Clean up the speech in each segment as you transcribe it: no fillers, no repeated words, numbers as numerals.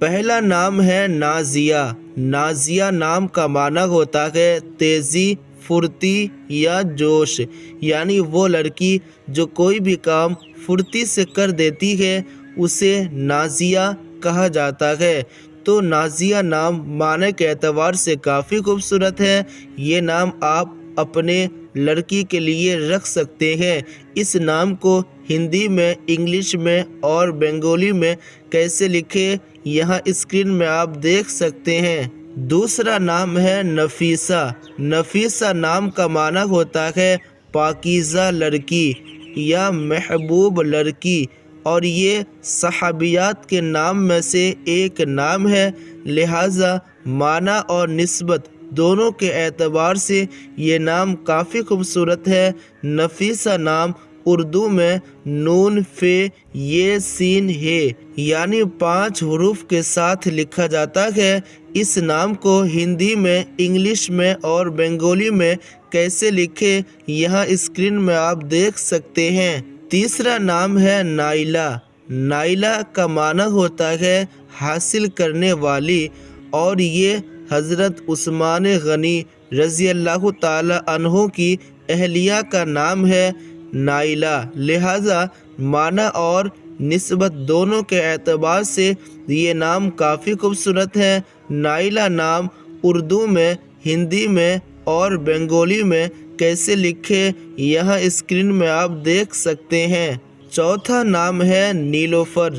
پہلا نام ہے نازیہ۔ نازیہ نام کا معنی ہوتا ہے تیزی، پھرتی یا جوش، یعنی وہ لڑکی جو کوئی بھی کام پھرتی سے کر دیتی ہے اسے نازیہ کہا جاتا ہے۔ تو نازیہ نام معنی کے اعتبار سے کافی خوبصورت ہے۔ یہ نام آپ اپنے لڑکی کے لیے رکھ سکتے ہیں۔ اس نام کو ہندی میں، انگلش میں اور بنگالی میں کیسے لکھیں یہاں اسکرین میں آپ دیکھ سکتے ہیں۔ دوسرا نام ہے نفیسہ۔ نفیسہ نام کا معنی ہوتا ہے پاکیزہ لڑکی یا محبوب لڑکی، اور یہ صحابیات کے نام میں سے ایک نام ہے، لہٰذا معنی اور نسبت دونوں کے اعتبار سے یہ نام کافی خوبصورت ہے۔ نفیسہ نام اردو میں نون فے یہ سین ہے، یعنی 5 حروف کے ساتھ لکھا جاتا ہے۔ اس نام کو ہندی میں، انگلش میں اور بنگالی میں کیسے لکھیں یہاں اسکرین میں آپ دیکھ سکتے ہیں۔ تیسرا نام ہے نائلہ۔ نائلہ کا معنی ہوتا ہے حاصل کرنے والی، اور یہ حضرت عثمان غنی رضی اللہ تعالی عنہ کی اہلیہ کا نام ہے نائلہ، لہٰذا معنی اور نسبت دونوں کے اعتبار سے یہ نام کافی خوبصورت ہے۔ نائلہ نام اردو میں، ہندی میں اور بنگالی میں کیسے لکھیں یہاں اسکرین میں آپ دیکھ سکتے ہیں۔ چوتھا نام ہے نیلوفر۔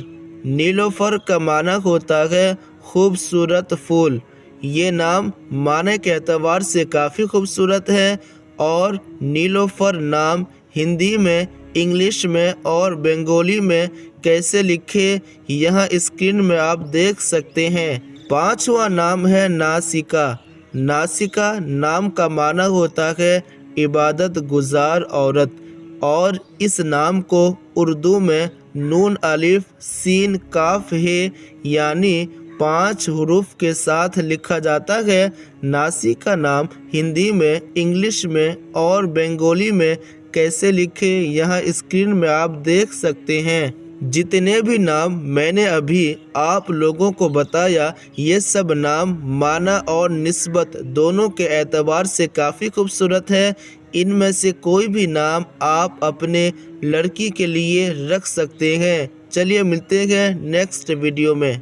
نیلوفر کا معنی ہوتا ہے خوبصورت پھول۔ یہ نام معنی کے اعتبار سے کافی خوبصورت ہے، اور نیلوفر نام ہندی میں، انگلش میں اور بنگالی میں کیسے لکھیں یہاں اسکرین میں آپ دیکھ سکتے ہیں۔ پانچواں نام ہے ناسکا۔ ناسکا نام کا معنی ہوتا ہے عبادت گزار عورت، اور اس نام کو اردو میں نون الف سین کاف ہے، یعنی 5 حروف کے ساتھ لکھا جاتا ہے۔ ناسکا نام ہندی میں، انگلش میں اور بنگالی میں کیسے لکھیں یہاں اسکرین میں آپ دیکھ سکتے ہیں۔ جتنے بھی نام میں نے ابھی آپ لوگوں کو بتایا یہ سب نام معنی اور نسبت دونوں کے اعتبار سے کافی خوبصورت ہے۔ ان میں سے کوئی بھی نام آپ اپنے لڑکی کے لیے رکھ سکتے ہیں۔ چلیے ملتے ہیں نیکسٹ ویڈیو میں۔